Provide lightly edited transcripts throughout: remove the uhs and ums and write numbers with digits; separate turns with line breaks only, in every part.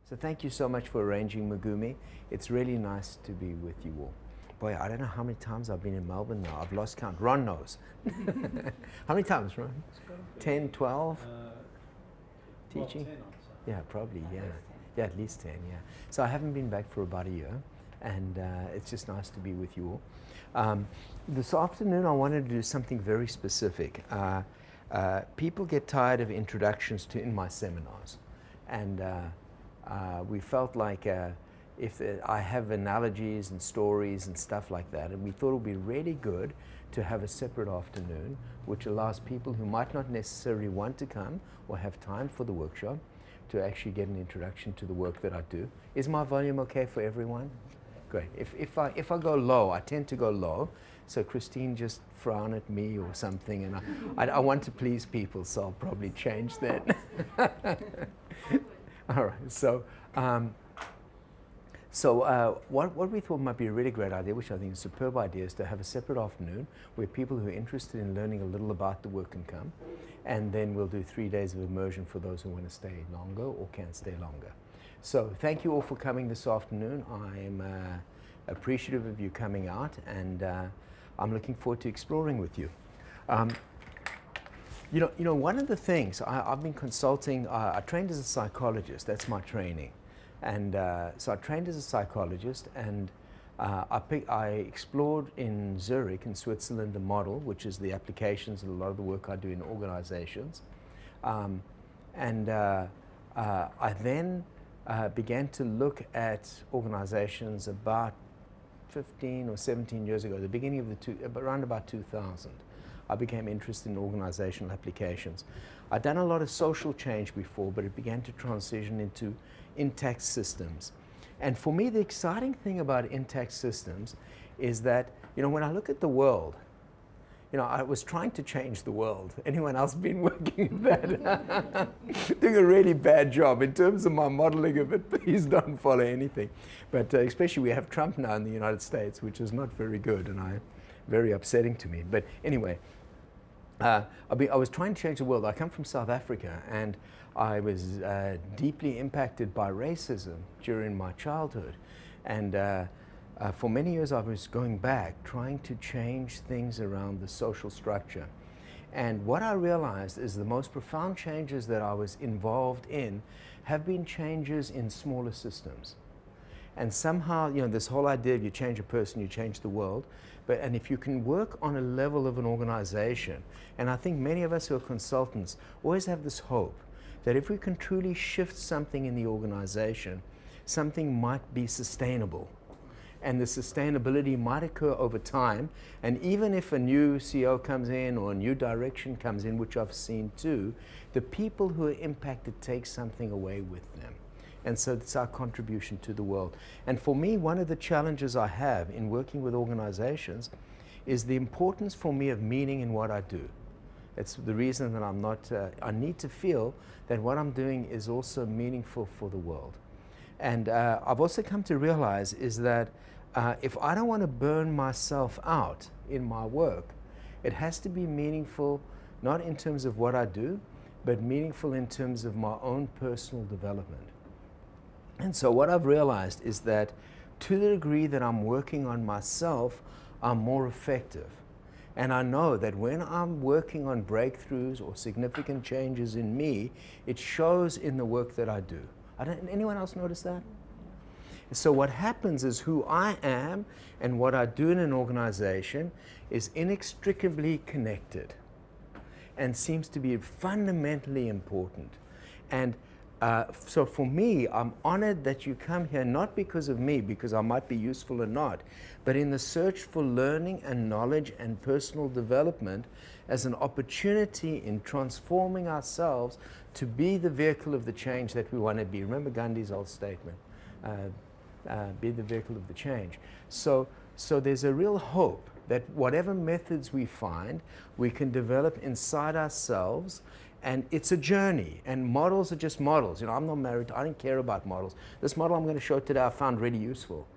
So thank you so much for arranging Megumi. It's really nice to be with you all. Boy, I don't know how many times I've been in Melbourne now. I've lost count. Ron knows. How many times, Ron? 10, 12? Teaching?
10
Yeah, probably, yeah. Yeah, at least 10, yeah. So I haven't been back for about a year, and it's just nice to be with you all. This afternoon, I wanted to do something very specific. People get tired of introductions to in my seminars, and we felt like if I have analogies and stories and stuff like that, and we thought it would be really good to have a separate afternoon, which allows people who might not necessarily want to come or have time for the workshop to actually get an introduction to the work that I do. Is my volume okay for everyone? Great. If I go low, I tend to go low, so Christine just frown at me or something, and I want to please people, so I'll probably change that. All right, so what we thought might be a really great idea, which I think is a superb idea, is to have a separate afternoon where people who are interested in learning a little about the work can come, and then we'll do 3 days of immersion for those who want to stay longer or can stay longer. So thank you all for coming this afternoon. I'm appreciative of you coming out, and I'm looking forward to exploring with you. You know, one of the things I've been consulting, I trained as a psychologist, that's my training. And so I trained as a psychologist, and I explored in Zurich, in Switzerland, a model, which is the applications of a lot of the work I do in organizations. I then began to look at organizations about 15 or 17 years ago, the beginning of around about 2000. I became interested in organizational applications. I'd done a lot of social change before, but it began to transition into intact systems. And for me, the exciting thing about intact systems is that, you know, when I look at the world, you know, I was trying to change the world. Anyone else been working that? Doing a really bad job in terms of my modeling of it. Please don't follow anything. But especially we have Trump now in the United States, which is not very good, and very upsetting to me. But anyway, I was trying to change the world. I come from South Africa, and I was deeply impacted by racism during my childhood. And for many years I was going back, trying to change things around the social structure. And what I realized is the most profound changes that I was involved in have been changes in smaller systems. And somehow, you know, this whole idea of you change a person, you change the world. And if you can work on a level of an organization, and I think many of us who are consultants always have this hope that if we can truly shift something in the organization, something might be sustainable. And the sustainability might occur over time. And even if a new CEO comes in or a new direction comes in, which I've seen too, the people who are impacted take something away with them. And so it's our contribution to the world. And for me, one of the challenges I have in working with organizations is the importance for me of meaning in what I do. It's the reason that I'm not, I need to feel that what I'm doing is also meaningful for the world. And I've also come to realize is that if I don't want to burn myself out in my work, it has to be meaningful, not in terms of what I do, but meaningful in terms of my own personal development. And so what I've realized is that to the degree that I'm working on myself, I'm more effective. And I know that when I'm working on breakthroughs or significant changes in me, it shows in the work that I do. Anyone else notice that? So what happens is who I am and what I do in an organization is inextricably connected and seems to be fundamentally important. And so for me, I'm honored that you come here, not because of me, because I might be useful or not, but in the search for learning and knowledge and personal development as an opportunity in transforming ourselves to be the vehicle of the change that we want to be. Remember Gandhi's old statement, be the vehicle of the change. So there's a real hope that whatever methods we find, we can develop inside ourselves. And it's a journey, and models are just models. You know, I'm not married, I don't care about models. This model I'm going to show today I found really useful.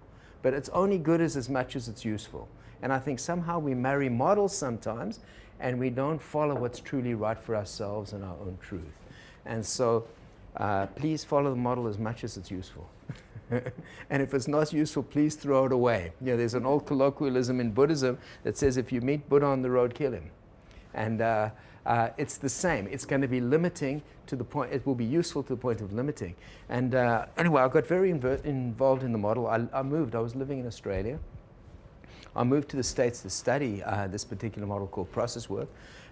But it's only good as much as it's useful. And I think somehow we marry models sometimes, and we don't follow what's truly right for ourselves and our own truth. And so please follow the model as much as it's useful. And if it's not useful, please throw it away. You know, there's an old colloquialism in Buddhism that says if you meet Buddha on the road, kill him. And it's the same. It's going to be limiting to the point, it will be useful to the point of limiting. And anyway, I got very involved in the model. I moved. I was living in Australia. I moved to the States to study this particular model called process work.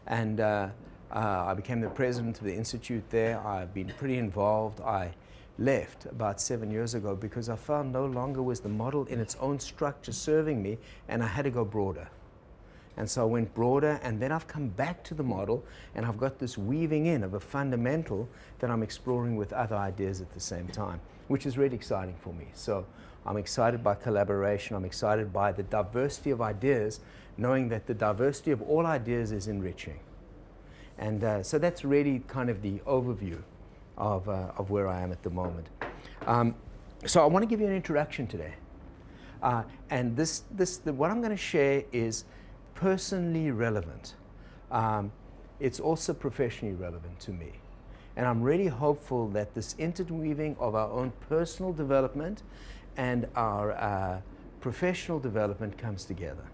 And I became the president of the institute there. I've been pretty involved. I left about 7 years ago because I found no longer was the model in its own structure serving me, and I had to go broader. And so I went broader, and then I've come back to the model, and I've got this weaving in of a fundamental that I'm exploring with other ideas at the same time, which is really exciting for me. So I'm excited by collaboration. I'm excited by the diversity of ideas, knowing that the diversity of all ideas is enriching. And so that's really kind of the overview of where I am at the moment. So I want to give you an introduction today. And what I'm going to share is personally relevant. It's also professionally relevant to me. And I'm really hopeful that this interweaving of our own personal development and our professional development comes together.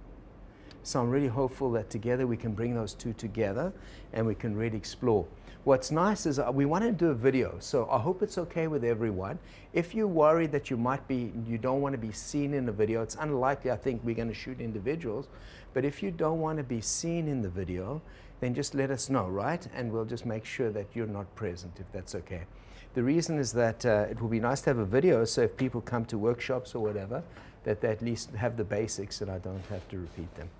So I'm really hopeful that together we can bring those two together and we can really explore. What's nice is we want to do a video, so I hope it's okay with everyone. If you're worried that you don't want to be seen in the video, it's unlikely I think we're going to shoot individuals, but if you don't want to be seen in the video, then just let us know, right? And we'll just make sure that you're not present, if that's okay. The reason is that it will be nice to have a video, so if people come to workshops or whatever, that they at least have the basics and I don't have to repeat them.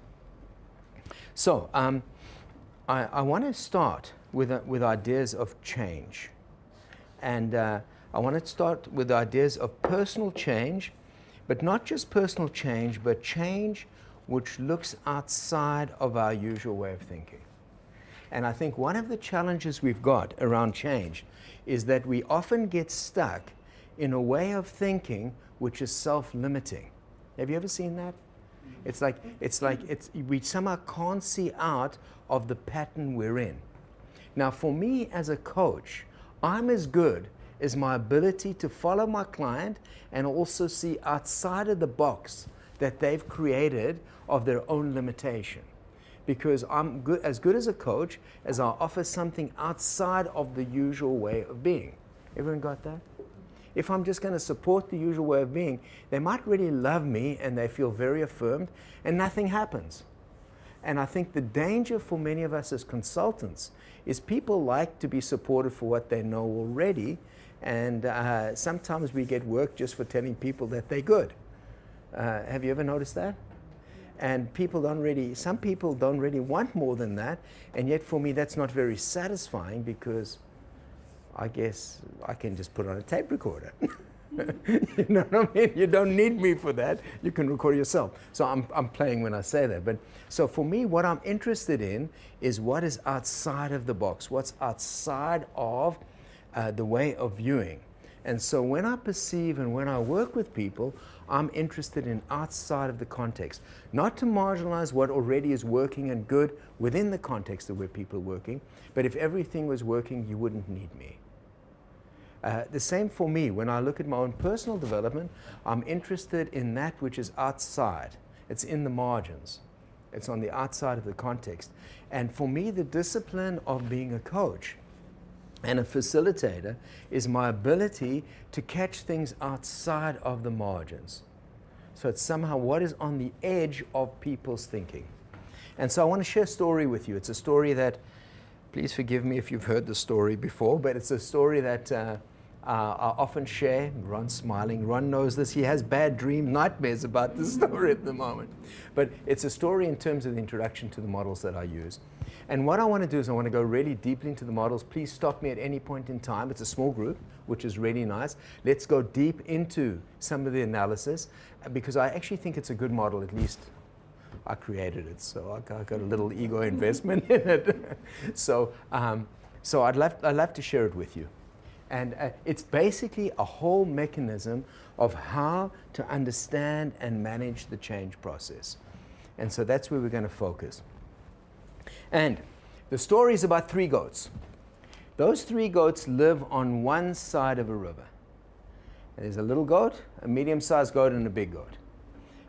So I want to start with ideas of change. And I want to start with ideas of personal change, but not just personal change, but change which looks outside of our usual way of thinking. And I think one of the challenges we've got around change is that we often get stuck in a way of thinking which is self-limiting. Have you ever seen that? It's like we somehow can't see out of the pattern we're in. Now, for me as a coach, I'm as good as my ability to follow my client and also see outside of the box that they've created of their own limitation. Because I'm as good as a coach as I offer something outside of the usual way of being. Everyone got that? If I'm just going to support the usual way of being, they might really love me and they feel very affirmed and nothing happens. And I think the danger for many of us as consultants is people like to be supported for what they know already, and sometimes we get work just for telling people that they're good. Have you ever noticed that? And some people don't really want more than that, and yet for me that's not very satisfying because I guess I can just put on a tape recorder. You know what I mean? You don't need me for that. You can record yourself. So I'm playing when I say that. But so for me, what I'm interested in is what is outside of the box, what's outside of the way of viewing. And so when I perceive and when I work with people, I'm interested in outside of the context, not to marginalize what already is working and good within the context of where people are working, but if everything was working, you wouldn't need me. The same for me. When I look at my own personal development, I'm interested in that which is outside. It's in the margins. It's on the outside of the context. And for me, the discipline of being a coach and a facilitator is my ability to catch things outside of the margins. So it's somehow what is on the edge of people's thinking. And so I want to share a story with you. It's a story that, please forgive me if you've heard the story before, but it's a story that I often share. Ron's smiling. Ron knows this. He has bad nightmares about this story at the moment. But it's a story in terms of the introduction to the models that I use. And what I want to do is I want to go really deeply into the models. Please stop me at any point in time. It's a small group, which is really nice. Let's go deep into some of the analysis because I actually think it's a good model. At least I created it, so I got a little ego investment in it. So I'd love to share it with you. And it's basically a whole mechanism of how to understand and manage the change process. And so that's where we're going to focus. And the story is about 3 goats. Those 3 goats live on one side of a river. And there's a little goat, a medium-sized goat, and a big goat.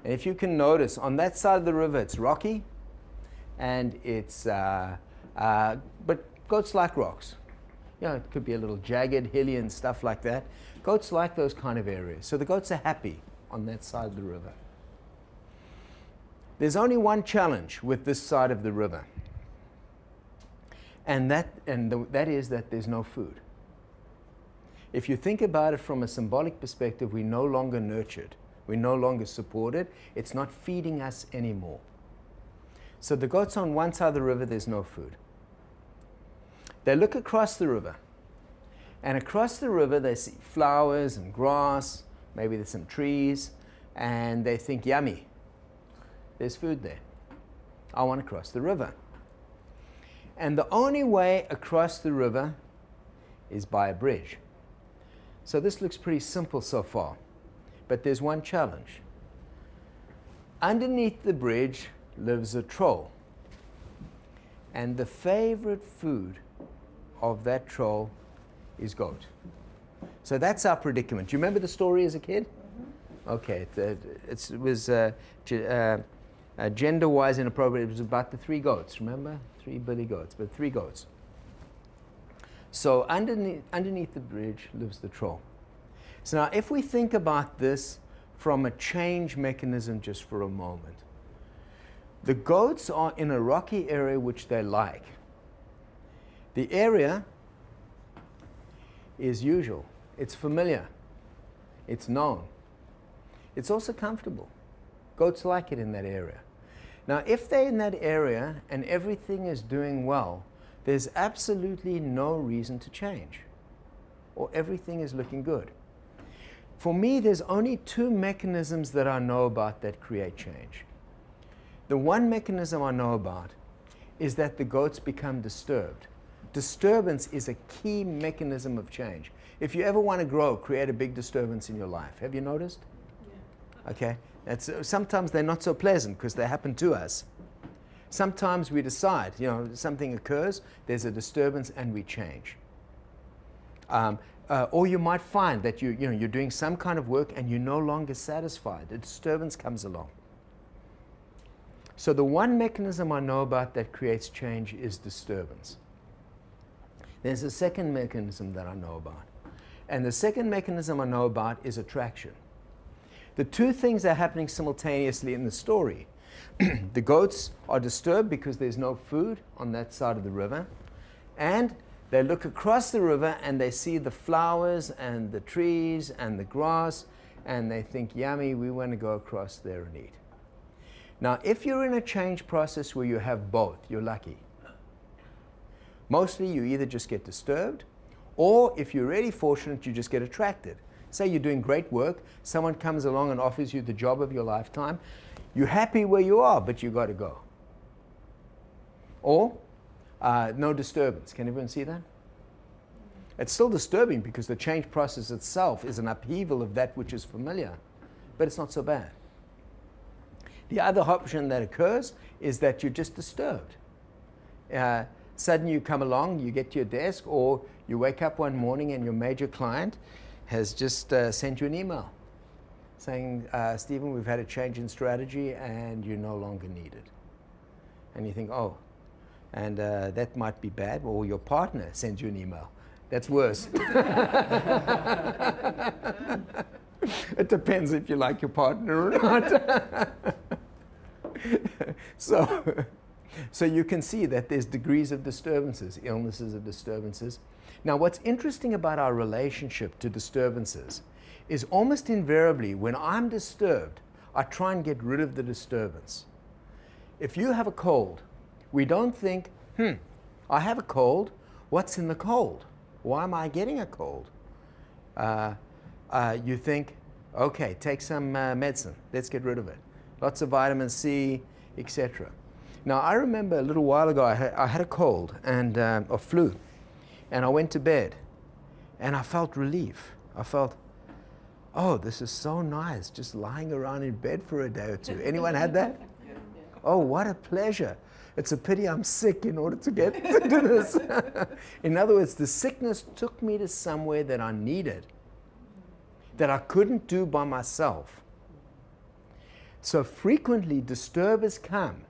And if you can notice, on that side of the river, it's rocky, and it's, but goats like rocks. You know, it could be a little jagged, hilly, and stuff like that. Goats like those kind of areas. So the goats are happy on that side of the river. There's only one challenge with this side of the river. And that is that there's no food. If you think about it from a symbolic perspective, we're no longer nurtured. We're no longer supported. It's not feeding us anymore. So the goats on one side of the river, there's no food. They look across the river. And across the river, they see flowers and grass. Maybe there's some trees. And they think, yummy. There's food there. I want to cross the river. And the only way across the river is by a bridge. So this looks pretty simple so far. But there's one challenge. Underneath the bridge lives a troll. And the favorite food of that troll is goat. So that's our predicament. Do you remember the story as a kid? Mm-hmm. Okay. It was gender-wise inappropriate. It was about the 3 goats, remember? 3 billy goats, but 3 goats. So underneath the bridge lives the troll. So now if we think about this from a change mechanism just for a moment, the goats are in a rocky area which they like. The area is usual. It's familiar. It's known. It's also comfortable. Goats like it in that area. Now, if they're in that area and everything is doing well, there's absolutely no reason to change, or everything is looking good. For me, there's only 2 mechanisms that I know about that create change. The one mechanism I know about is that the goats become disturbed. Disturbance is a key mechanism of change. If you ever want to grow, create a big disturbance in your life. Have you noticed? Yeah. Okay. Sometimes they're not so pleasant because they happen to us. Sometimes we decide, something occurs, there's a disturbance, and we change. Or you might find that you're doing some kind of work and you're no longer satisfied. A disturbance comes along. So the one mechanism I know about that creates change is disturbance. There's a second mechanism that I know about. And the second mechanism I know about is attraction. The 2 things are happening simultaneously in the story. The goats are disturbed because there's no food on that side of the river. And they look across the river and they see the flowers and the trees and the grass. And they think, yummy, we want to go across there and eat. Now, if you're in a change process where you have both, you're lucky. Mostly you either just get disturbed, or if you're really fortunate, you just get attracted. Say you're doing great work, someone comes along and offers you the job of your lifetime. You're happy where you are, but you got to go. Or no disturbance. Can everyone see that? It's still disturbing because the change process itself is an upheaval of that which is familiar, but it's not so bad. The other option that occurs is that you're just disturbed. Suddenly you come along, you get to your desk, or you wake up one morning and your major client has just sent you an email saying, Stephen, we've had a change in strategy and you're no longer needed. And you think, oh, and that might be bad. Or your partner sends you an email. That's worse. It depends if you like your partner or not. So you can see that there's degrees of disturbances, illnesses of disturbances. Now, what's interesting about our relationship to disturbances is almost invariably when I'm disturbed, I try and get rid of the disturbance. If you have a cold, we don't think, I have a cold. What's in the cold? Why am I getting a cold? You think, okay, take some medicine. Let's get rid of it. Lots of vitamin C, etc. Now, I remember a little while ago, I had a cold and or flu, and I went to bed, and I felt relief. I felt, oh, this is so nice, just lying around in bed for a day or two. Anyone had that? Oh, what a pleasure. It's a pity I'm sick in order to get to this. In other words, the sickness took me to somewhere that I needed, that I couldn't do by myself. So frequently, disturbers come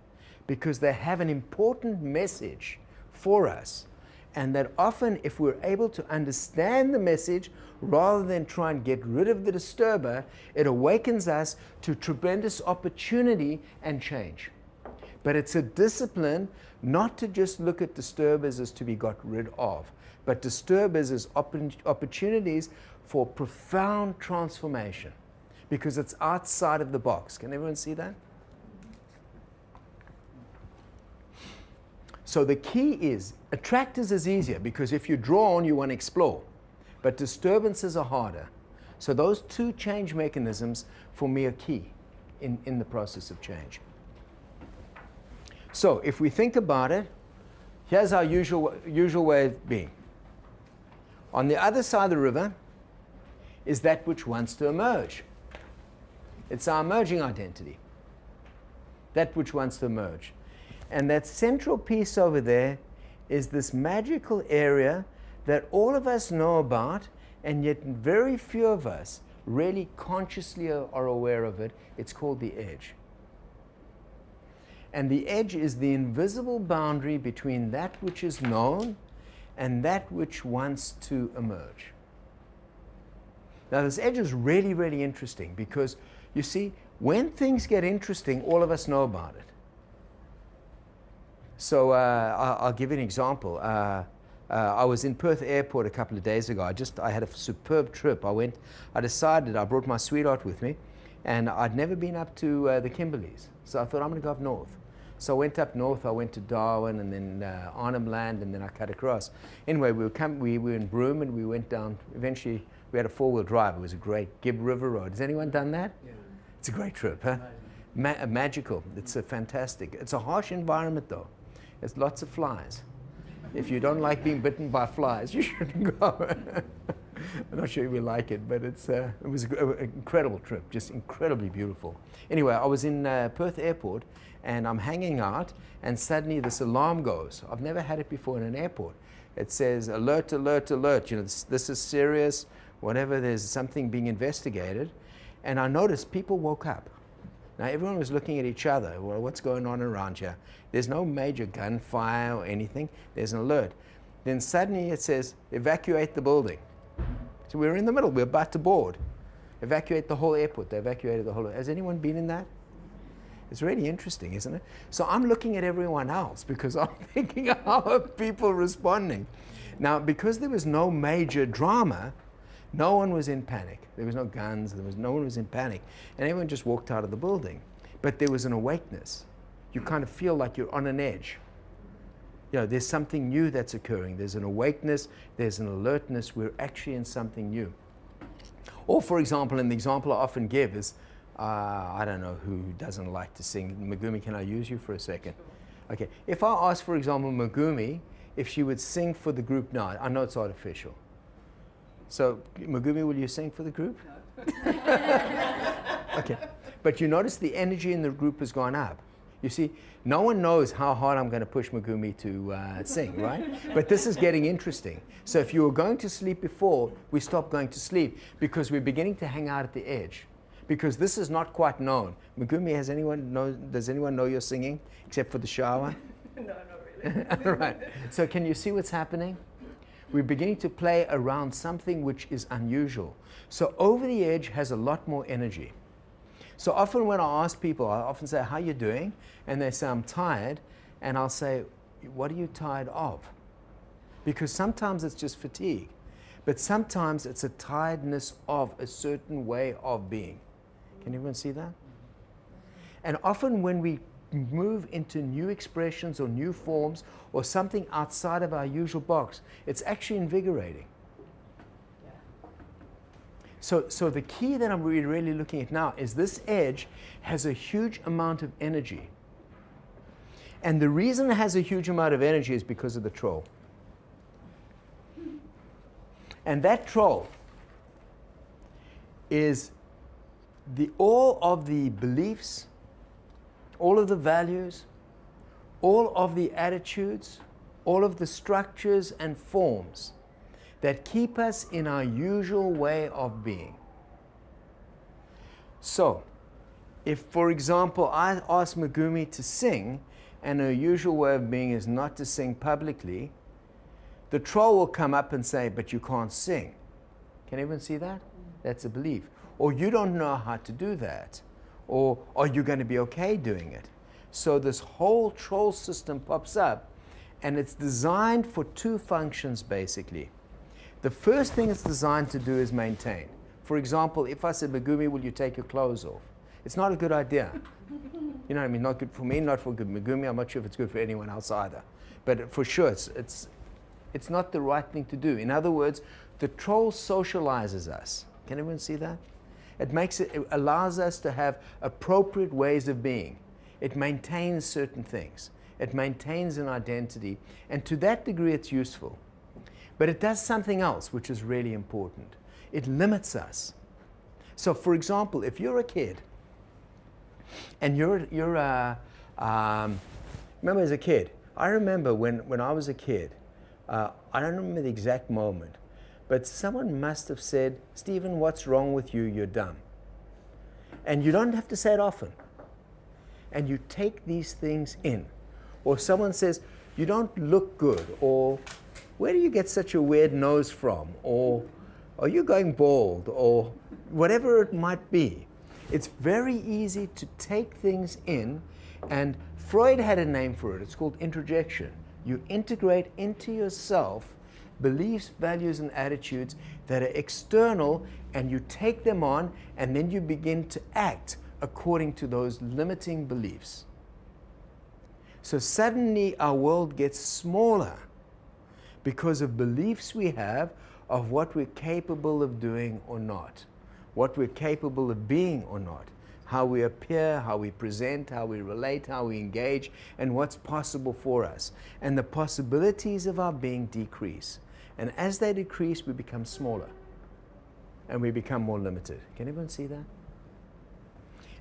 because they have an important message for us. And that often, if we're able to understand the message, rather than try and get rid of the disturber, it awakens us to tremendous opportunity and change. But it's a discipline not to just look at disturbers as to be got rid of, but disturbers as opportunities for profound transformation, because it's outside of the box. Can everyone see that? So the key is, attractors is easier because if you're drawn, you want to explore. But disturbances are harder. So those two change mechanisms for me are key in the process of change. So if we think about it, here's our usual way of being. On the other side of the river is that which wants to emerge. It's our emerging identity. That which wants to emerge. And that central piece over there is this magical area that all of us know about, and yet very few of us really consciously are aware of it. It's called the edge. And the edge is the invisible boundary between that which is known and that which wants to emerge. Now, this edge is really, really interesting because, you see, when things get interesting, all of us know about it. So I'll give you an example. I was in Perth Airport a couple of days ago. I had a superb trip. I decided, I brought my sweetheart with me, and I'd never been up to the Kimberleys. So I thought, I'm going to go up north. So I went up north. I went to Darwin and then Arnhem Land, and then I cut across. Anyway, we were in Broome, and we went down. Eventually, we had a four-wheel drive. It was a great Gibb River Road. Has anyone done that? Yeah. It's a great trip, huh? Magical. It's fantastic. It's a harsh environment, though. There's lots of flies. If you don't like being bitten by flies, you shouldn't go. I'm not sure if you like it, but it was an incredible trip, just incredibly beautiful. Anyway, I was in Perth Airport, and I'm hanging out, and suddenly this alarm goes. I've never had it before in an airport. It says, alert, alert, alert. You know, this is serious, whatever, there's something being investigated. And I noticed people woke up. Now, everyone was looking at each other. Well, what's going on around here? There's no major gunfire or anything. There's an alert. Then suddenly it says, evacuate the building. So we're in the middle. We're about to board. Evacuate the whole airport. They evacuated the whole. Has anyone been in that? It's really interesting, isn't it? So I'm looking at everyone else because I'm thinking, how are people responding? Now, because there was no major drama, no one was in panic. There was no guns. No one was in panic. And everyone just walked out of the building. But there was an awakeness. You kind of feel like you're on an edge. You know, there's something new that's occurring. There's an awakeness. There's an alertness. We're actually in something new. Or, for example, and the example I often give is, I don't know who doesn't like to sing. Megumi, can I use you for a second? Okay. If I ask, for example, Megumi if she would sing for the group now, I know it's artificial. So, Megumi, will you sing for the group? No. Okay. But you notice the energy in the group has gone up. You see, no one knows how hard I'm going to push Megumi to sing, right? But this is getting interesting. So if you were going to sleep before, we stop going to sleep because we're beginning to hang out at the edge. Because this is not quite known. Megumi, does anyone know you're singing except for the shower?
No, not really.
All right. So can you see what's happening? We're beginning to play around something which is unusual. So over the edge has a lot more energy. So often when I ask people, I often say, how are you doing? And they say, I'm tired. And I'll say, what are you tired of? Because sometimes it's just fatigue. But sometimes it's a tiredness of a certain way of being. Can everyone see that? And often when we move into new expressions or new forms or something outside of our usual box, it's actually invigorating. So the key that I'm really looking at now is this edge has a huge amount of energy. And the reason it has a huge amount of energy is because of the troll. And that troll is all of the beliefs, all of the values, all of the attitudes, all of the structures and forms that keep us in our usual way of being. So, if, for example, I ask Megumi to sing, and her usual way of being is not to sing publicly, the troll will come up and say, but you can't sing. Can anyone see that? That's a belief. Or you don't know how to do that. Or are you going to be okay doing it? So this whole troll system pops up, and it's designed for two functions basically. The first thing it's designed to do is maintain. For example, if I said, Megumi, will you take your clothes off? It's not a good idea. You know what I mean? Not good for me, not for good Megumi. I'm not sure if it's good for anyone else either. But for sure, it's not the right thing to do. In other words, the troll socializes us. Can everyone see that? It allows us to have appropriate ways of being. It maintains certain things. It maintains an identity. And to that degree, it's useful. But it does something else, which is really important. It limits us. So, for example, if you're a kid, and remember as a kid, I remember when I was a kid, I don't remember the exact moment, but someone must have said, Stephen, what's wrong with you? You're dumb. And you don't have to say it often. And you take these things in. Or someone says, you don't look good, or where do you get such a weird nose from? Or are you going bald? Or whatever it might be. It's very easy to take things in, and Freud had a name for it. It's called introjection. You integrate into yourself beliefs, values, and attitudes that are external, and you take them on, and then you begin to act according to those limiting beliefs. So suddenly our world gets smaller because of beliefs we have of what we're capable of doing or not, what we're capable of being or not, how we appear, how we present, how we relate, how we engage, and what's possible for us. And the possibilities of our being decrease. And as they decrease, we become smaller and we become more limited. Can anyone see that?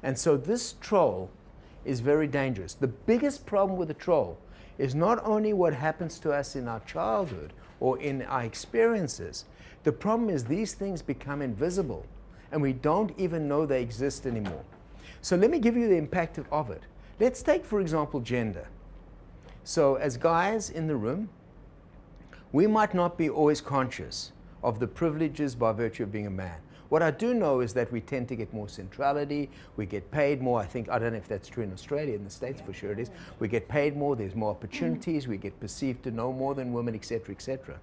And so this troll is very dangerous. The biggest problem with the troll is not only what happens to us in our childhood or in our experiences. The problem is these things become invisible and we don't even know they exist anymore. So let me give you the impact of it. Let's take, for example, gender. So as guys in the room, we might not be always conscious of the privileges by virtue of being a man. What I do know is that we tend to get more centrality, we get paid more. I don't know if that's true in Australia, in the States for sure it is. We get paid more, there's more opportunities, we get perceived to know more than women, etc., etc.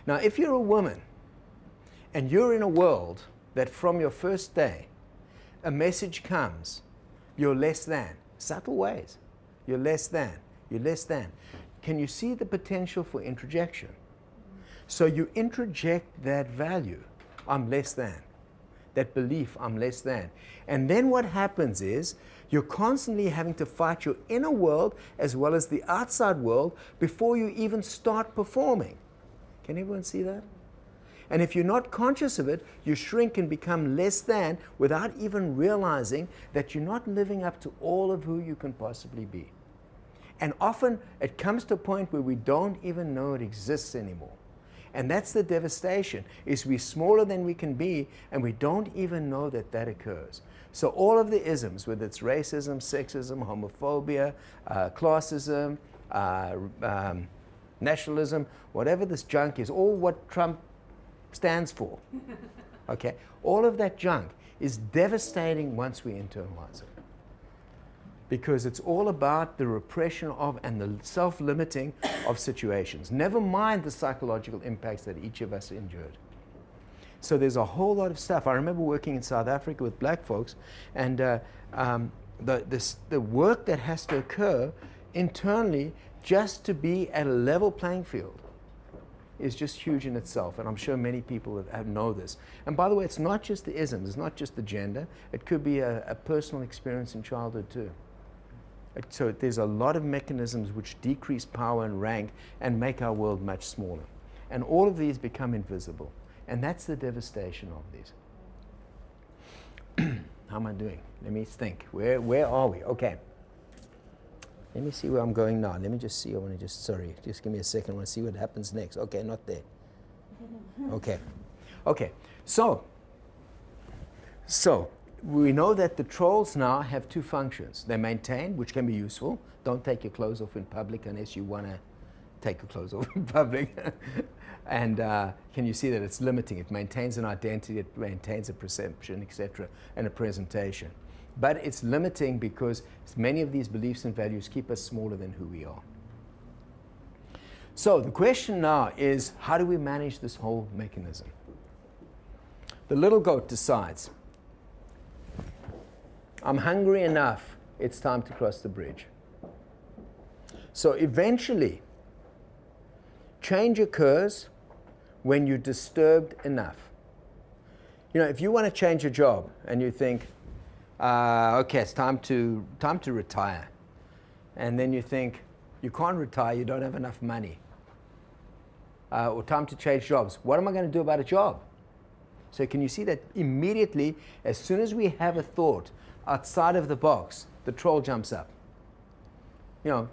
Now, if you're a woman and you're in a world that from your first day, a message comes, you're less than, subtle ways, you're less than, you're less than. Can you see the potential for introjection? So you introject that value, I'm less than. That belief, I'm less than. And then what happens is you're constantly having to fight your inner world as well as the outside world before you even start performing. Can everyone see that? And if you're not conscious of it, you shrink and become less than without even realizing that you're not living up to all of who you can possibly be. And often it comes to a point where we don't even know it exists anymore. And that's the devastation, is we're smaller than we can be, and we don't even know that that occurs. So all of the isms, whether it's racism, sexism, homophobia, classism, nationalism, whatever this junk is, all what Trump stands for, okay? All of that junk is devastating once we internalize it. Because it's all about the repression of and the self-limiting of situations. Never mind the psychological impacts that each of us endured. So there's a whole lot of stuff. I remember working in South Africa with black folks, and the work that has to occur internally just to be at a level playing field is just huge in itself, and I'm sure many people know this. And by the way, it's not just the isms, it's not just the gender, it could be a personal experience in childhood too. So there's a lot of mechanisms which decrease power and rank and make our world much smaller. And all of these become invisible. And that's the devastation of these. How am I doing? Let me think. Where are we? Okay. Let me see where I'm going now. Let me just see. I want to sorry, just give me a second. I want to see what happens next. Okay, not there. Okay. Okay. So we know that the trolls now have two functions. They maintain, which can be useful. Don't take your clothes off in public unless you want to take your clothes off in public. And can you see that it's limiting? It maintains an identity, it maintains a perception, etc., and a presentation. But it's limiting because many of these beliefs and values keep us smaller than who we are. So the question now is, how do we manage this whole mechanism? The little goat decides, I'm hungry enough, it's time to cross the bridge. So eventually, change occurs when you're disturbed enough. You know, if you want to change your job and you think, okay, it's time to retire, and then you think, you can't retire, you don't have enough money, or time to change jobs. What am I going to do about a job? So can you see that immediately, as soon as we have a thought outside of the box, the troll jumps up. You know,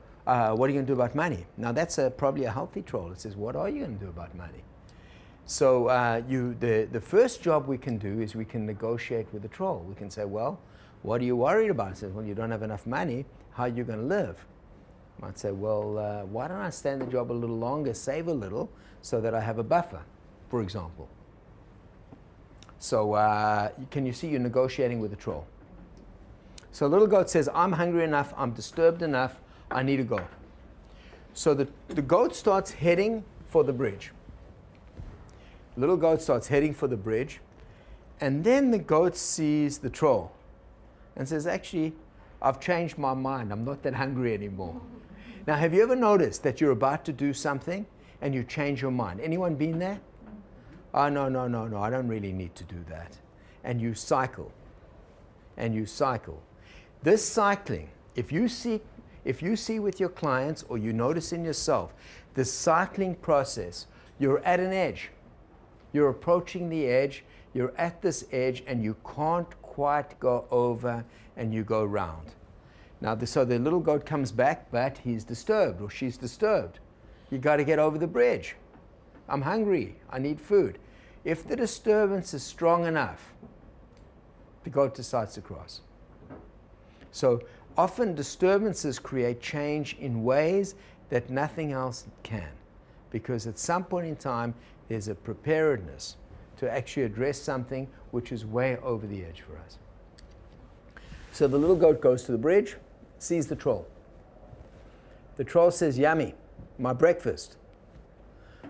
what are you going to do about money? Now that's probably a healthy troll. It says, what are you going to do about money? So the first job we can do is we can negotiate with the troll. We can say, well, what are you worried about? It says, well, you don't have enough money. How are you going to live? I might say, well, why don't I stay in the job a little longer, save a little, so that I have a buffer, for example. So can you see you're negotiating with the troll? So little goat says, I'm hungry enough, I'm disturbed enough, I need to go. So the goat starts heading for the bridge. Little goat starts heading for the bridge, and then the goat sees the troll and says, actually, I've changed my mind, I'm not that hungry anymore. Now, have you ever noticed that you're about to do something and you change your mind? Anyone been there? Oh, no, I don't really need to do that. And you cycle, and you cycle. This cycling, if you see with your clients or you notice in yourself, the cycling process, you're at an edge. You're approaching the edge, you're at this edge, and you can't quite go over, and you go round. Now, so the little goat comes back, but he's disturbed, or she's disturbed. You got to get over the bridge. I'm hungry, I need food. If the disturbance is strong enough, the goat decides to cross. So often disturbances create change in ways that nothing else can, because at some point in time, there's a preparedness to actually address something which is way over the edge for us. So the little goat goes to the bridge, sees the troll. The troll says, yummy, my breakfast.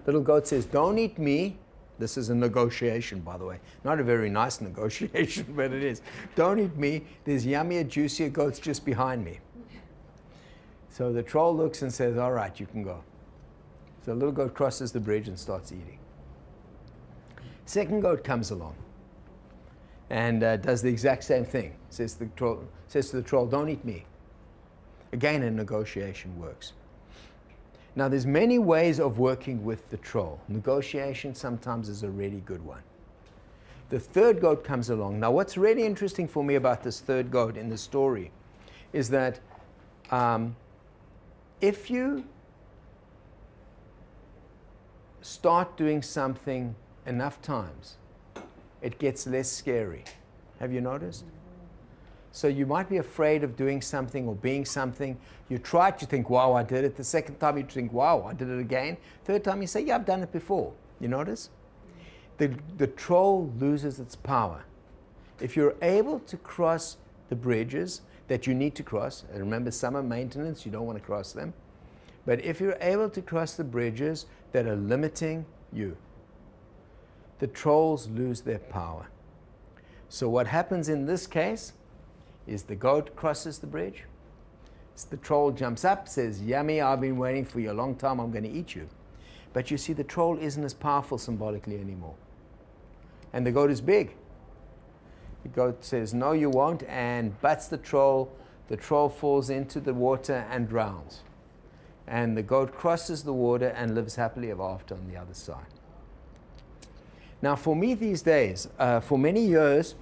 Little goat says, don't eat me. This is a negotiation, by the way. Not a very nice negotiation, but it is. Don't eat me. There's yummier, juicier goats just behind me. So the troll looks and says, all right, you can go. So the little goat crosses the bridge and starts eating. Second goat comes along and does the exact same thing. Says to the troll, don't eat me. Again, a negotiation works. Now, there's many ways of working with the troll. Negotiation sometimes is a really good one. The third goat comes along. Now, what's really interesting for me about this third goat in the story is that if you start doing something enough times, it gets less scary. Have you noticed? So you might be afraid of doing something or being something. You try it, you think, wow, I did it. The second time you think, wow, I did it again. Third time you say, yeah, I've done it before. You notice? The troll loses its power. If you're able to cross the bridges that you need to cross, and remember, summer maintenance, you don't want to cross them. But if you're able to cross the bridges that are limiting you, the trolls lose their power. So what happens in this case is the goat crosses the bridge. The troll jumps up, says, yummy, I've been waiting for you a long time, I'm going to eat you. But you see, the troll isn't as powerful symbolically anymore. And the goat is big. The goat says, no, you won't, and butts the troll. The troll falls into the water and drowns. And the goat crosses the water and lives happily ever after on the other side. Now, for me these days, for many years,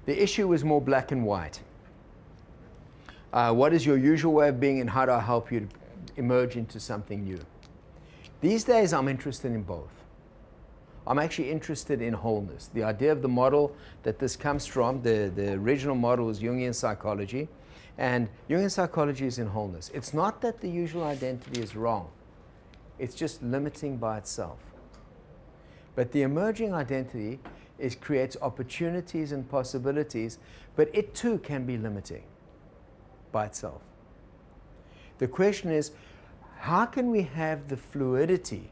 the issue was more black and white. What is your usual way of being, and how do I help you to emerge into something new? These days, I'm interested in both. I'm actually interested in wholeness. The idea of the model that this comes from, the original model was Jungian psychology, and Jungian psychology is in wholeness. It's not that the usual identity is wrong. It's just limiting by itself. But the emerging identity creates opportunities and possibilities, but it too can be limiting by itself. The question is, how can we have the fluidity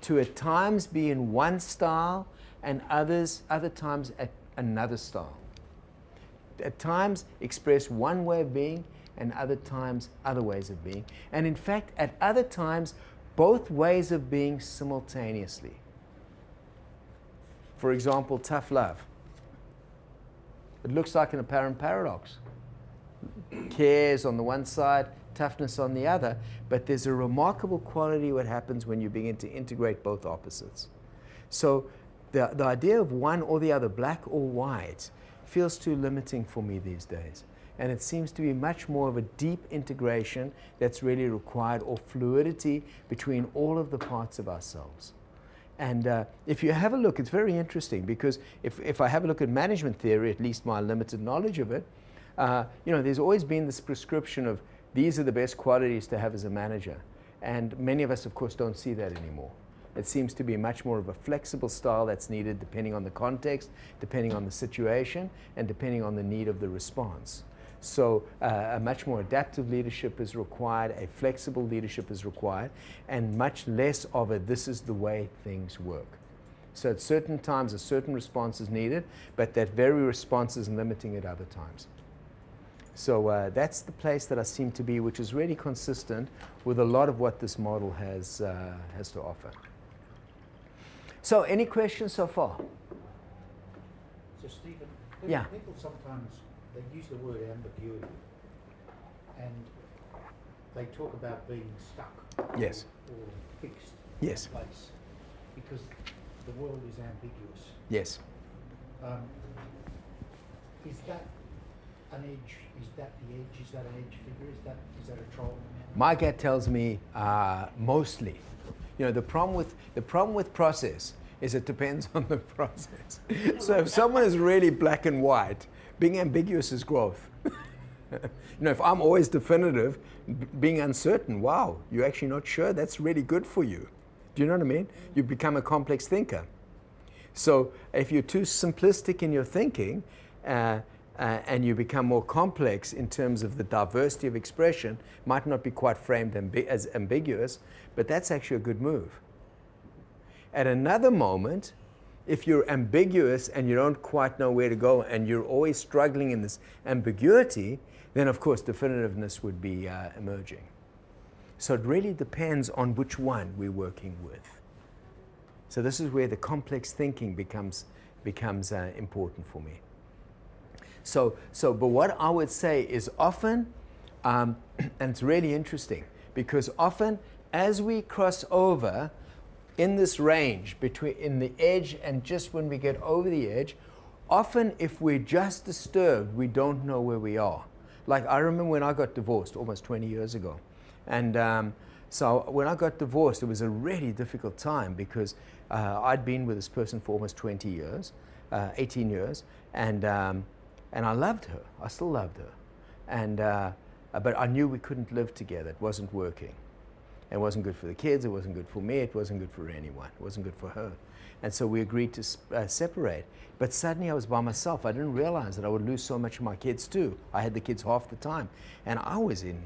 to at times be in one style and other times at another style? At times express one way of being and other times other ways of being. And in fact, at other times, both ways of being simultaneously. For example, tough love. It looks like an apparent paradox. Cares on the one side, toughness on the other, but there's a remarkable quality what happens when you begin to integrate both opposites. So the idea of one or the other, black or white, feels too limiting for me these days. And it seems to be much more of a deep integration that's really required, or fluidity between all of the parts of ourselves. And if you have a look, it's very interesting, because if I have a look at management theory, at least my limited knowledge of it, there's always been this prescription of these are the best qualities to have as a manager. And many of us, of course, don't see that anymore. It seems to be much more of a flexible style that's needed depending on the context, depending on the situation, and depending on the need of the response. So a much more adaptive leadership is required, a flexible leadership is required, and much less of a this is the way things work. So at certain times a certain response is needed, but that very response is limiting at other times. So that's the place that I seem to be, which is really consistent with a lot of what this model has to offer. So any questions so far?
So Stephen,
Yeah.
people sometimes, they use the word ambiguity, and they talk about being stuck
Yes.
or fixed
Yes.
in place because the world is ambiguous.
Yes.
Is that an edge? Is that the edge? Is that an edge figure? Is that a troll?
My gut tells me mostly. The problem with process is it depends on the process. So if someone is really black and white, being ambiguous is growth. If I'm always definitive, being uncertain, wow, you're actually not sure, that's really good for you. Do you know what I mean? You become a complex thinker. So if you're too simplistic in your thinking, and you become more complex in terms of the diversity of expression, might not be quite framed as ambiguous, but that's actually a good move. At another moment, if you're ambiguous and you don't quite know where to go and you're always struggling in this ambiguity, then of course definitiveness would be emerging. So it really depends on which one we're working with. So this is where the complex thinking becomes important for me. But what I would say is often, and it's really interesting, because often as we cross over in this range in the edge and just when we get over the edge, often if we're just disturbed, we don't know where we are. Like I remember when I got divorced almost 20 years ago. And so when I got divorced, it was a really difficult time because I'd been with this person for almost 20 years, 18 years, and I loved her. I still loved her. But I knew we couldn't live together. It wasn't working. It wasn't good for the kids. It wasn't good for me. It wasn't good for anyone. It wasn't good for her. And so we agreed to separate. But suddenly I was by myself. I didn't realize that I would lose so much of my kids too. I had the kids half the time. And I was in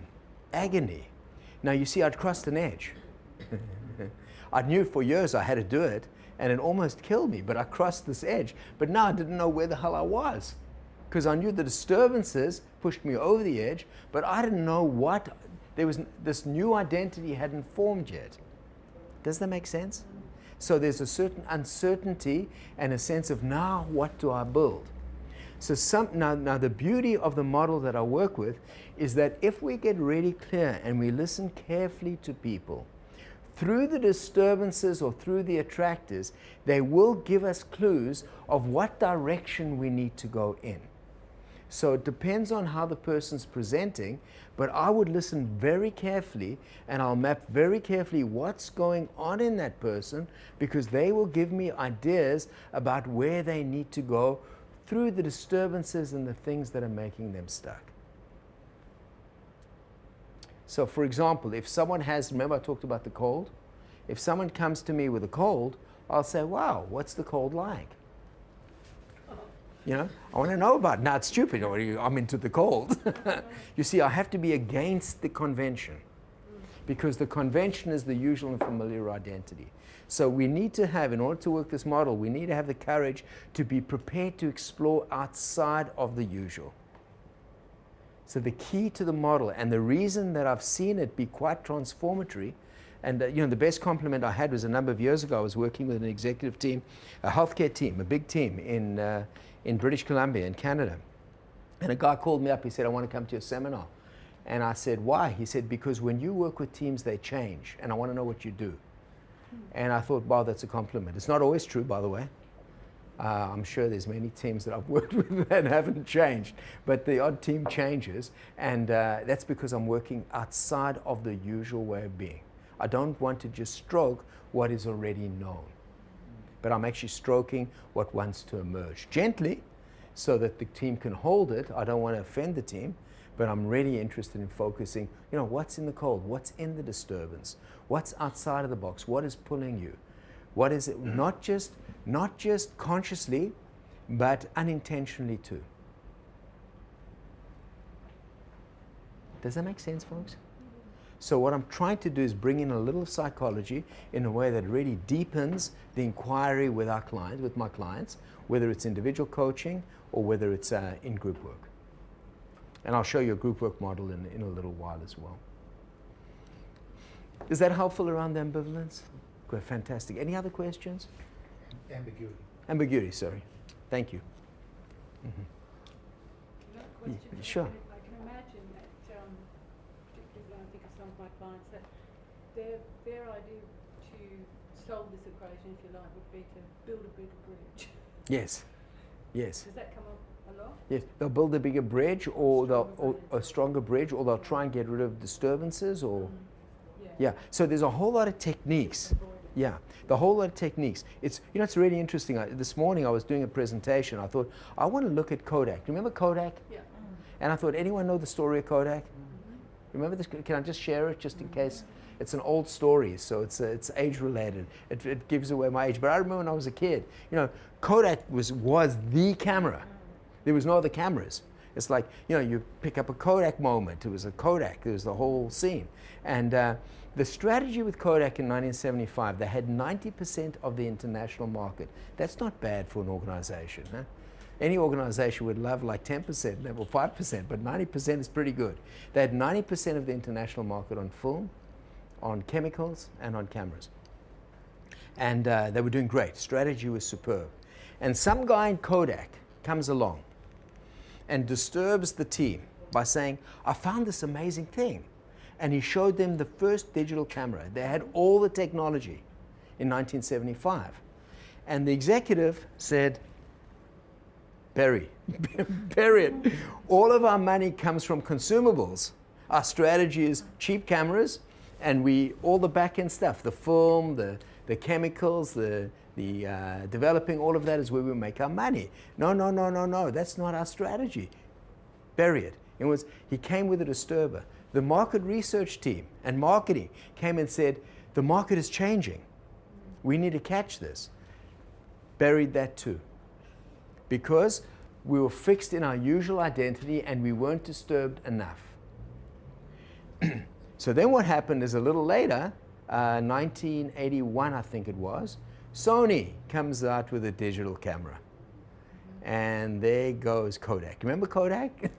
agony. Now, you see, I'd crossed an edge. I knew for years I had to do it, and it almost killed me. But I crossed this edge. But now I didn't know where the hell I was, because I knew the disturbances pushed me over the edge, but I didn't know what, this new identity hadn't formed yet. Does that make sense? So there's a certain uncertainty and a sense of now what do I build? So now the beauty of the model that I work with is that if we get really clear and we listen carefully to people, through the disturbances or through the attractors, they will give us clues of what direction we need to go in. So it depends on how the person's presenting, but I would listen very carefully and I'll map very carefully what's going on in that person, because they will give me ideas about where they need to go through the disturbances and the things that are making them stuck. So for example, if someone has, remember I talked about the cold? If someone comes to me with a cold, I'll say, wow, what's the cold like? You know, I want to know about it. Now, it's stupid. I'm into the cold. You see, I have to be against the convention, because the convention is the usual and familiar identity. So we need to have, in order to work this model, we need to have the courage to be prepared to explore outside of the usual. So the key to the model, and the reason that I've seen it be quite transformatory, and you know, the best compliment I had was a number of years ago. I was working with an executive team, a healthcare team, a big team in British Columbia, in Canada. And a guy called me up, he said, I want to come to your seminar. And I said, why? He said, because when you work with teams, they change, and I want to know what you do. And I thought, wow, that's a compliment. It's not always true, by the way. I'm sure there's many teams that I've worked with that haven't changed, but the odd team changes, and that's because I'm working outside of the usual way of being. I don't want to just stroke what is already known, but I'm actually stroking what wants to emerge gently so that the team can hold it. I don't want to offend the team, but I'm really interested in focusing, you know, what's in the cold, what's in the disturbance, what's outside of the box, what is pulling you, what is it, not just consciously, but unintentionally too. Does that make sense, folks? So what I'm trying to do is bring in a little psychology in a way that really deepens the inquiry with our clients, with my clients, whether it's individual coaching or whether it's in group work. And I'll show you a group work model in a little while as well. Is that helpful around the ambivalence? Good, fantastic. Any other questions?
Ambiguity.
Ambiguity, sorry. Thank you.
Another question.
Sure.
I can imagine that, particularly when I think of some of my clients, that their idea to solve this equation, if you like, would be to build a bigger bridge.
Yes. Yes.
Does that come up a lot?
Yes. They'll build a bigger bridge, or a stronger bridge, or they'll try and get rid of disturbances, or yeah. So there's a whole lot of techniques. Yeah, the whole lot of techniques. It's, you know, it's really interesting. This morning I was doing a presentation. I thought, I want to look at Kodak. Remember Kodak? Yeah. And I thought, anyone know the story of Kodak? Remember this? Can I just share it, just in case? It's an old story, so it's age related. It gives away my age. But I remember when I was a kid, you know, Kodak was the camera. There was no other cameras. It's like, you know, you pick up a Kodak moment. It was a Kodak. It was the whole scene. And the strategy with Kodak in 1975, they had 90% of the international market. That's not bad for an organization. Huh? Any organization would love like 10%, level 5%, but 90% is pretty good. They had 90% of the international market on film, on chemicals, and on cameras. And they were doing great. Strategy was superb. And some guy in Kodak comes along and disturbs the team by saying, I found this amazing thing. And he showed them the first digital camera. They had all the technology in 1975. And the executive said, bury it. All of our money comes from consumables. Our strategy is cheap cameras, and all the back-end stuff, the film, the chemicals, the developing, all of that is where we make our money. No, that's not our strategy. Bury it. He came with a disturber. The market research team and marketing came and said, the market is changing. We need to catch this. Buried that too. Because we were fixed in our usual identity and we weren't disturbed enough. So then what happened is, a little later, 1981 I think it was, Sony comes out with a digital camera. And there goes Kodak. Remember Kodak?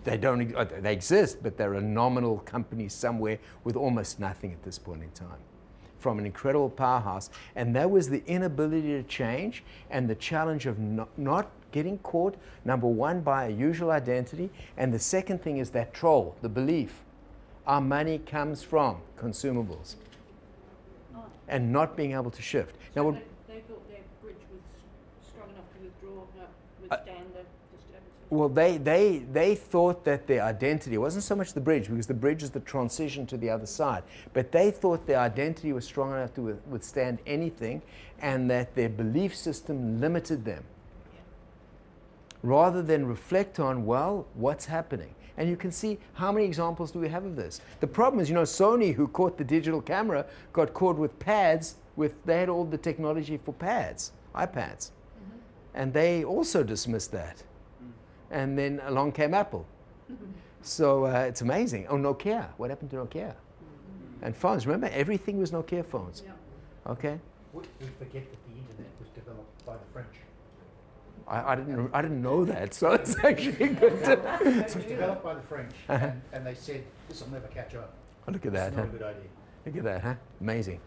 They exist, but they're a nominal company somewhere with almost nothing at this point in time. From an incredible powerhouse. And that was the inability to change, and the challenge of not getting caught, number one, by a usual identity. And the second thing is that troll, the belief. Our money comes from consumables. And not being able to shift.
So
now,
they thought their bridge was strong enough to withstand the disturbances?
Well, they thought that their identity, it wasn't so much the bridge, because the bridge is the transition to the other side, but they thought their identity was strong enough to withstand anything, and that their belief system limited them. Rather than reflect on, well, what's happening? And you can see how many examples do we have of this. The problem is, Sony, who caught the digital camera, got caught with pads, they had all the technology for pads, iPads. And they also dismissed that. And then along came Apple. So it's amazing. Oh, Nokia. What happened to Nokia? And phones. Remember, everything was Nokia phones.
Yeah.
Okay?
We forget that the internet was developed by the French.
I didn't know that, so it's actually good to...
It was developed by the French, and they said, this will never catch on.
Oh, look at that,
It's
huh?
not a good idea.
Look at that, huh? Amazing.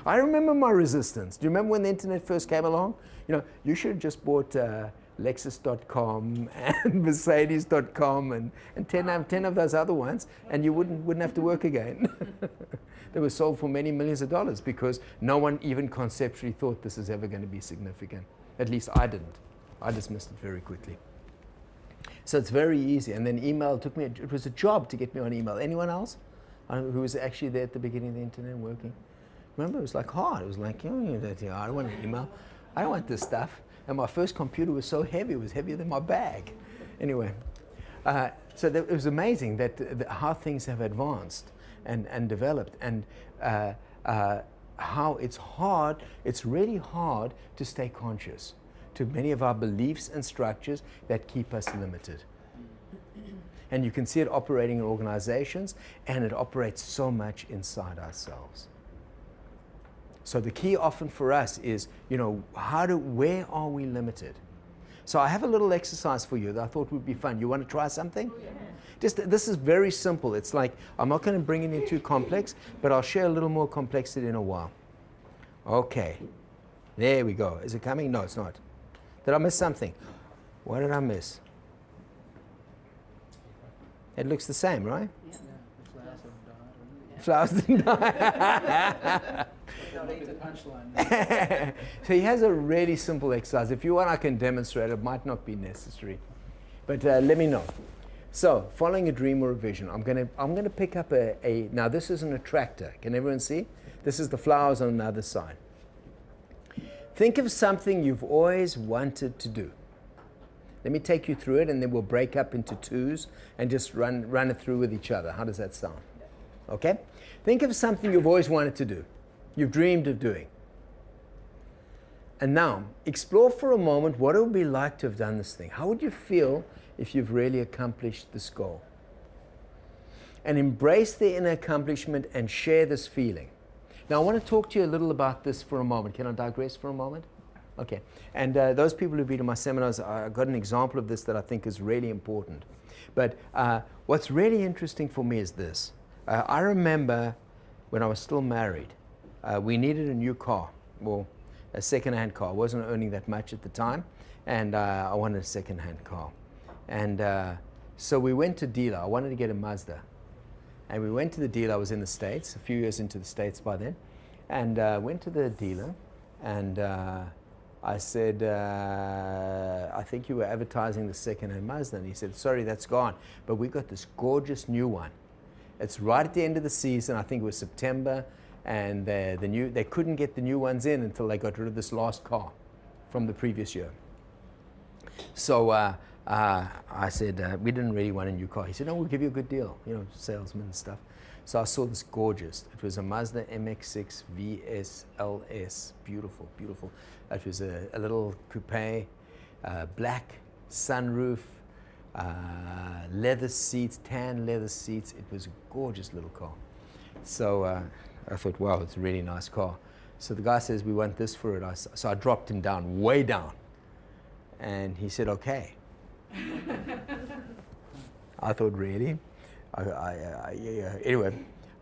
I remember my resistance. Do you remember when the internet first came along? You should have just bought Lexus.com and Mercedes.com and 10 of those other ones, and you wouldn't have to work again. They were sold for many millions of dollars because no one even conceptually thought this is ever going to be significant. At least I didn't. I dismissed it very quickly. So it's very easy. And then email it was a job to get me on email. Anyone else who was actually there at the beginning of the internet working? Remember, it was like hard. It was like, I don't want an email. I don't want this stuff. And my first computer was so heavy, it was heavier than my bag. Anyway, so it was amazing how things have advanced and developed, and how it's really hard to stay conscious to many of our beliefs and structures that keep us limited. And you can see it operating in organizations, and it operates so much inside ourselves. So the key often for us is, where are we limited? So I have a little exercise for you that I thought would be fun. You want to try something?
Oh, yeah.
This is very simple. It's like, I'm not going to bring it in too complex, but I'll share a little more complexity in a while. Okay. There we go. Is it coming? No, it's not. Did I miss something? What did I miss? It looks the same, right?
Yeah, the
Flowers
flowers have died.
didn't die.
Don't eat the punchline.
So he has a really simple exercise. If you want, I can demonstrate. It might not be necessary, but let me know. So, following a dream or a vision, I'm gonna pick up now this is an attractor. Can everyone see? This is the flowers on the other side. Think of something you've always wanted to do. Let me take you through it, and then we'll break up into twos and just run it through with each other. How does that sound? Okay? Think of something you've always wanted to do. You've dreamed of doing. And now, explore for a moment what it would be like to have done this thing. How would you feel if you've really accomplished this goal? And embrace the inner accomplishment and share this feeling. Now, I want to talk to you a little about this for a moment. Can I digress for a moment? Okay. And those people who've been to my seminars, I've got an example of this that I think is really important. But what's really interesting for me is this. I remember when I was still married, we needed a new car, well, a second-hand car. I wasn't earning that much at the time, and I wanted a second-hand car. And so we went to a dealer. I wanted to get a Mazda. And we went to the dealer. I was in the States, a few years into the States by then. And went to the dealer, and I said, I think you were advertising the second-hand Mazda. And he said, sorry, that's gone. But we got this gorgeous new one. It's right at the end of the season. I think it was September. And they couldn't get the new ones in until they got rid of this last car from the previous year. So I said, we didn't really want a new car. He said, no, we'll give you a good deal, salesman and stuff. So I saw this gorgeous. It was a Mazda MX-6 VSLS. Beautiful, beautiful. It was a little coupe, black sunroof, leather seats, tan leather seats. It was a gorgeous little car. So I thought, wow, it's a really nice car. So the guy says, we want this for it. So I dropped him down, way down. And he said, okay. I thought, really? Anyway,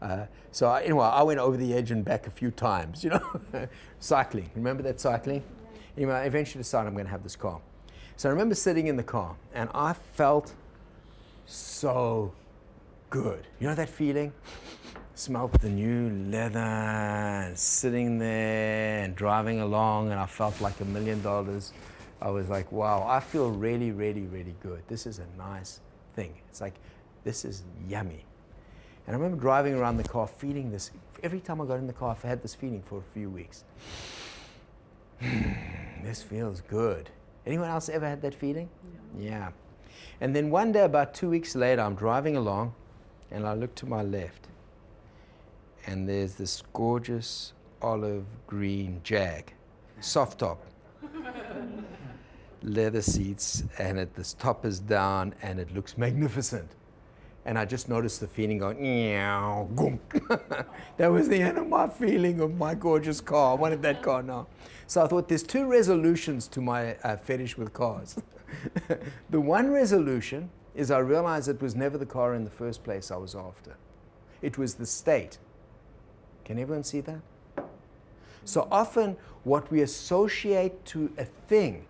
I went over the edge and back a few times, cycling. Remember that cycling? Anyway, I eventually decided I'm going to have this car. So I remember sitting in the car, and I felt so good. You know that feeling? Smelled the new leather, and sitting there and driving along, and I felt like $1 million. I was like, wow, I feel really, really, really good. This is a nice thing. It's like, this is yummy. And I remember driving around the car feeling this. Every time I got in the car, I had this feeling for a few weeks. This feels good. Anyone else ever had that feeling? Yeah. And then one day, about 2 weeks later, I'm driving along, and I look to my left, and there's this gorgeous olive green Jag, soft top, leather seats, and the top is down, and it looks magnificent. And I just noticed the feeling going, meow, goom. That was the end of my feeling of my gorgeous car. I wanted that car now. So I thought there's two resolutions to my fetish with cars. The one resolution is I realized it was never the car in the first place I was after. It was the state. Can everyone see that? So often what we associate to a thing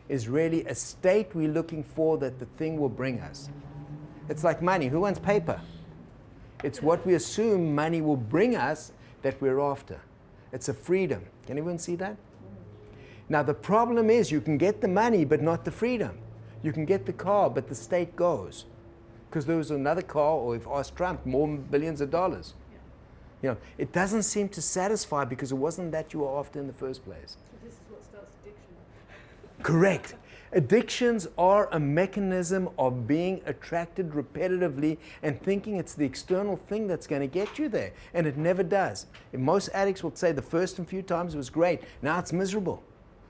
is really a state we're looking for that the thing will bring us. It's like money. Who wants paper? It's what we assume money will bring us that we're after. It's a freedom. Can everyone see that? Now the problem is you can get the money but not the freedom. You can get the car but the state goes. Because there was another car, or if asked Trump, more billions of dollars. You know, it doesn't seem to satisfy because it wasn't that you were after in the first place.
So this is what starts addiction.
Correct. Addictions are a mechanism of being attracted repetitively and thinking it's the external thing that's going to get you there. And it never does. And most addicts will say the first few times it was great. Now it's miserable.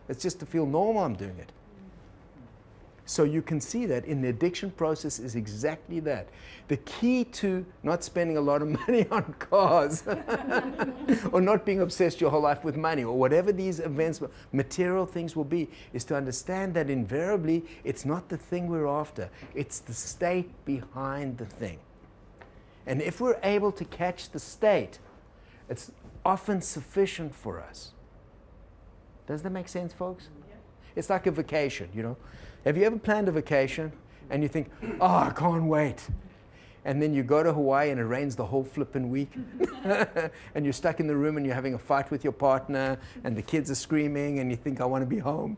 It's just to feel normal I'm doing it. So you can see that in the addiction process is exactly that. The key to not spending a lot of money on cars or not being obsessed your whole life with money or whatever these events, material things will be, is to understand that invariably it's not the thing we're after. It's the state behind the thing. And if we're able to catch the state, it's often sufficient for us. Does that make sense, folks?
Yeah.
It's like a vacation, you know. Have you ever planned a vacation and you think, oh, I can't wait. And then you go to Hawaii and it rains the whole flippin' week. And you're stuck in the room and you're having a fight with your partner and the kids are screaming and you think, I want to be home.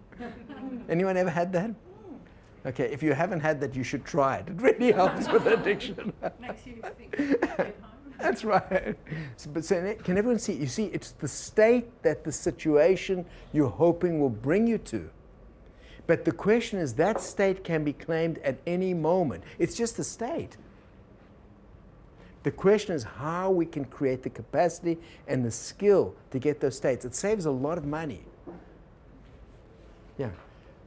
Anyone ever had that? Okay, if you haven't had that, you should try it. It really helps with addiction.
Makes you think you get home.
That's right. But can everyone see? You see, it's the state that the situation you're hoping will bring you to. But the question is, that state can be claimed at any moment. It's just a state. The question is how we can create the capacity and the skill to get those states. It saves a lot of money. Yeah.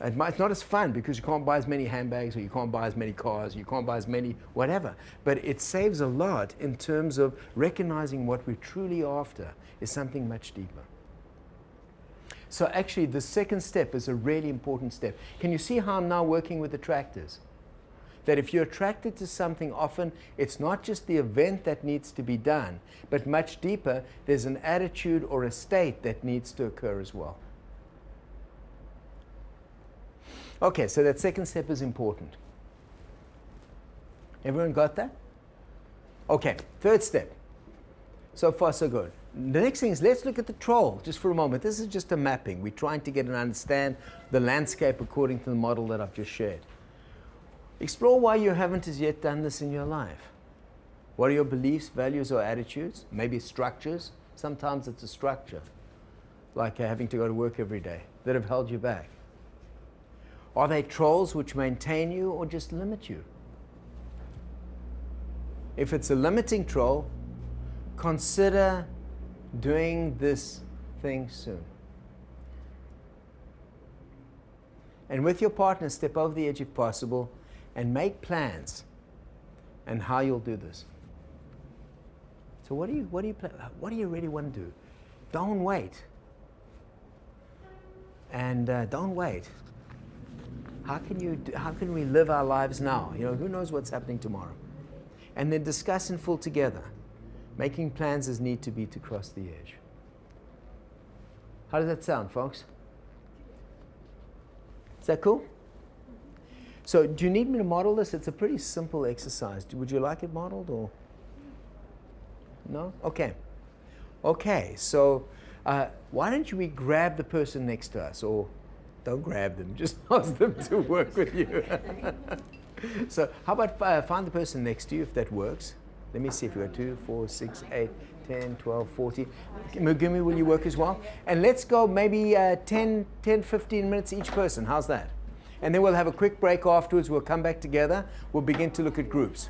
It's not as fun because you can't buy as many handbags or you can't buy as many cars, you can't buy as many whatever. But it saves a lot in terms of recognizing what we're truly after is something much deeper. So actually the second step is a really important step. Can you see how I'm now working with attractors? That if you're attracted to something often, it's not just the event that needs to be done, but much deeper, there's an attitude or a state that needs to occur as well. Okay, so that second step is important. Everyone got that? Okay, third step. So far, so good. The next thing is let's look at the troll just for a moment. This is just a mapping. We're trying to get and understand the landscape according to the model that I've just shared. Explore why you haven't as yet done this in your life. What are your beliefs, values, or attitudes? Maybe structures. Sometimes it's a structure, like having to go to work every day, that have held you back. Are they trolls which maintain you or just limit you? If it's a limiting troll, consider doing this thing soon. And with your partner, step over the edge if possible and make plans and how you'll do this. So what do you really want to do? Don't wait. And don't wait. How can we live our lives now? You know, who knows what's happening tomorrow? And then discuss in full together, making plans as need to be to cross the edge. How does that sound, folks? Is that cool? So do you need me to model this? It's a pretty simple exercise. Would you like it modeled or? No? Okay. Okay, so why don't we grab the person next to us or Don't grab them, just ask them to work with you. So how about find the person next to you if that works. Let me see if you got 2, 4, 6, 8, 10, 12, 14. Mugumi, will you work as well? And let's go maybe 10, 15 minutes each person. How's that? And then we'll have a quick break afterwards. We'll come back together. We'll begin to look at groups.